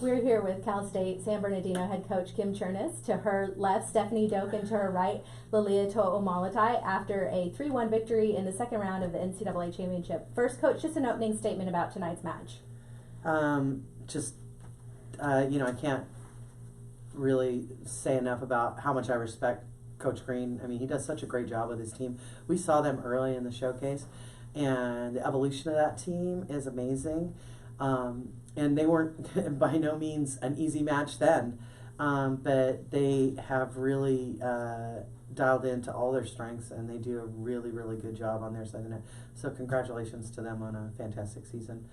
We're here with Cal State San Bernardino head coach Kim Cherniss. To her left, Stephanie Doak, and to her right, Leilia To'omalatai, after a 3-1 victory in the second round of the NCAA Championship. First, coach, just an opening statement about tonight's match. I can't really say enough about how much I respect Coach Green. I mean, he does such a great job with his team. We saw them early in the showcase, and the evolution of that team is amazing. And they weren't by no means an easy match then, but they have really dialed into all their strengths, and they do a really, really good job on their side of the net. So congratulations to them on a fantastic season.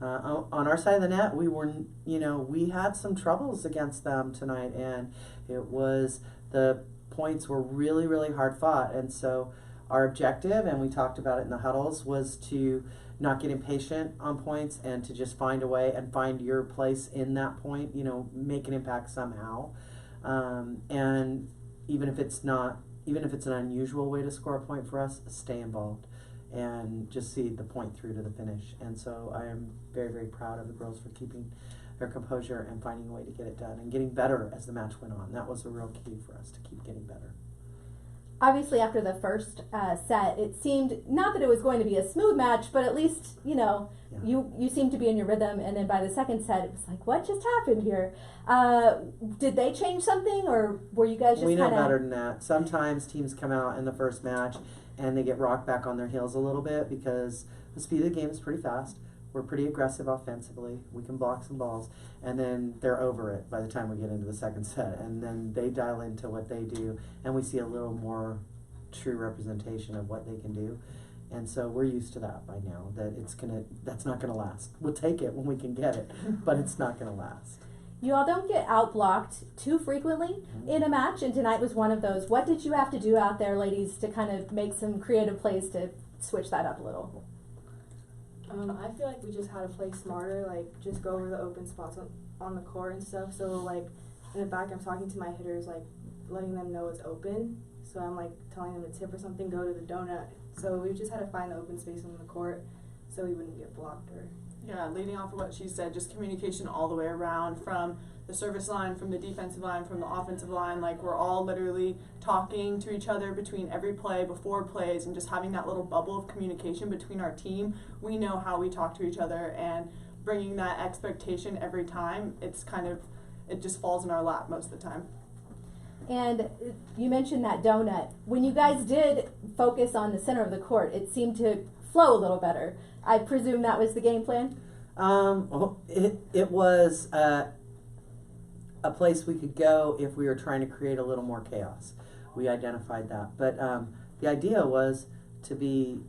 On our side of the net, we had some troubles against them tonight, and the points were really, really hard fought. And so our objective, and we talked about it in the huddles, was to not get impatient on points and to just find a way and find your place in that point, make an impact somehow. And even if it's an unusual way to score a point for us, stay involved and just see the point through to the finish. And so I am very, very proud of the girls for keeping their composure and finding a way to get it done and getting better as the match went on. That was a real key for us, to keep getting better. Obviously, after the first set, it seemed not that it was going to be a smooth match, but at least, you seemed to be in your rhythm. And then by the second set, it was like, what just happened here? Did they change something, or were you guys just We know better than that. Sometimes teams come out in the first match and they get rocked back on their heels a little bit because the speed of the game is pretty fast. We're pretty aggressive offensively. We can block some balls. And then they're over it by the time we get into the second set. And then they dial into what they do, and we see a little more true representation of what they can do. And so we're used to that by now, that's not gonna last. We'll take it when we can get it, but it's not gonna last. You all don't get out-blocked too frequently in a match, and tonight was one of those. What did you have to do out there, ladies, to kind of make some creative plays to switch that up a little? I feel like we just had to play smarter, just go over the open spots on the court and stuff. So, in the back, I'm talking to my hitters, letting them know it's open. So I'm, telling them to tip or something, go to the donut. So we just had to find the open space on the court so we wouldn't get blocked or... Yeah, leading off of what she said, just communication all the way around, from the service line, from the defensive line, from the offensive line. We're all literally talking to each other between every play, before plays, and just having that little bubble of communication between our team. We know how we talk to each other, and bringing that expectation every time, it just falls in our lap most of the time. And you mentioned that donut. When you guys did focus on the center of the court, it seemed to flow a little better. I presume that was the game plan? It was a place we could go if we were trying to create a little more chaos. We identified that. But the idea was to be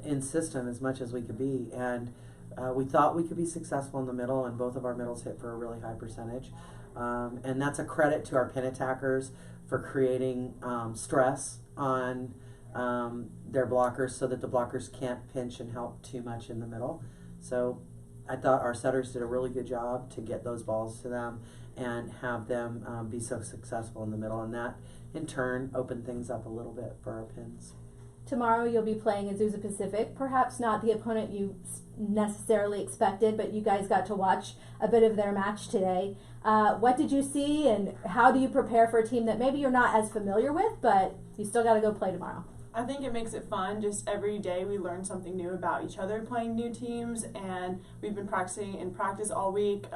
in system as much as we could be. And we thought we could be successful in the middle, and both of our middles hit for a really high percentage. And that's a credit to our pin attackers for creating stress on their blockers so that the blockers can't pinch and help too much in the middle. So I thought our setters did a really good job to get those balls to them and have them be so successful in the middle. And that, in turn, opened things up a little bit for our pins. Tomorrow you'll be playing Azusa Pacific. Perhaps not the opponent you necessarily expected, but you guys got to watch a bit of their match today. What did you see, and how do you prepare for a team that maybe you're not as familiar with, but you still got to go play tomorrow? I think it makes it fun. Just every day we learn something new about each other playing new teams, and we've been practicing in practice all week,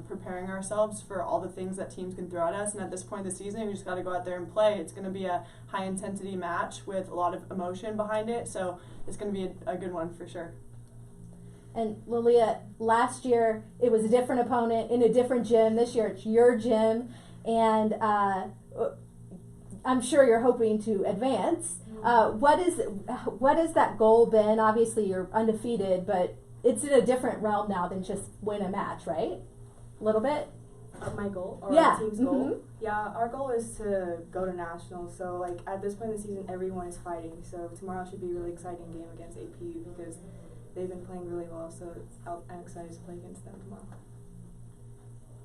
preparing ourselves for all the things that teams can throw at us. And at this point of the season, we just got to go out there and play. It's going to be a high-intensity match with a lot of emotion behind it, so it's going to be a good one for sure. And Leilia, last year it was a different opponent in a different gym. This year it's your gym, and I'm sure you're hoping to advance. What has that goal been? Obviously you're undefeated, but it's in a different realm now than just win a match, right? A little bit? My goal? Or yeah. our team's goal? Yeah, our goal is to go to nationals. So at this point in the season, everyone is fighting. So tomorrow should be a really exciting game against AP because they've been playing really well. So I'm excited to play against them tomorrow.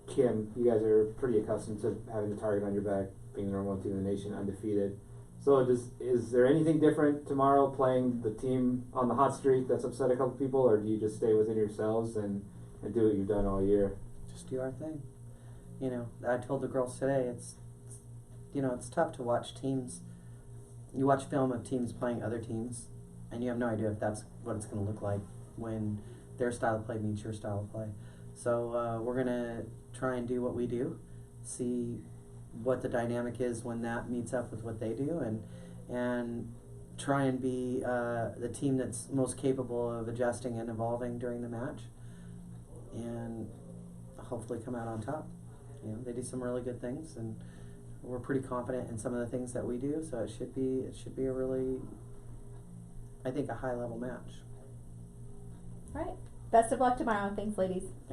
Kim, you guys are pretty accustomed to having the target on your back, being the number one team in the nation, undefeated. So is there anything different tomorrow playing the team on the hot streak that's upset a couple people, or do you just stay within yourselves and do what you've done all year? Just do our thing. You know, I told the girls today, it's tough to watch teams. You watch film of teams playing other teams, and you have no idea if that's what it's going to look like when their style of play meets your style of play. So we're going to try and do what we do, see what the dynamic is when that meets up with what they do, and try and be the team that's most capable of adjusting and evolving during the match, and hopefully come out on top. You know, they do some really good things, and we're pretty confident in some of the things that we do. So it should be a really, I think, a high level match. All right. Best of luck tomorrow. Thanks, ladies. Thank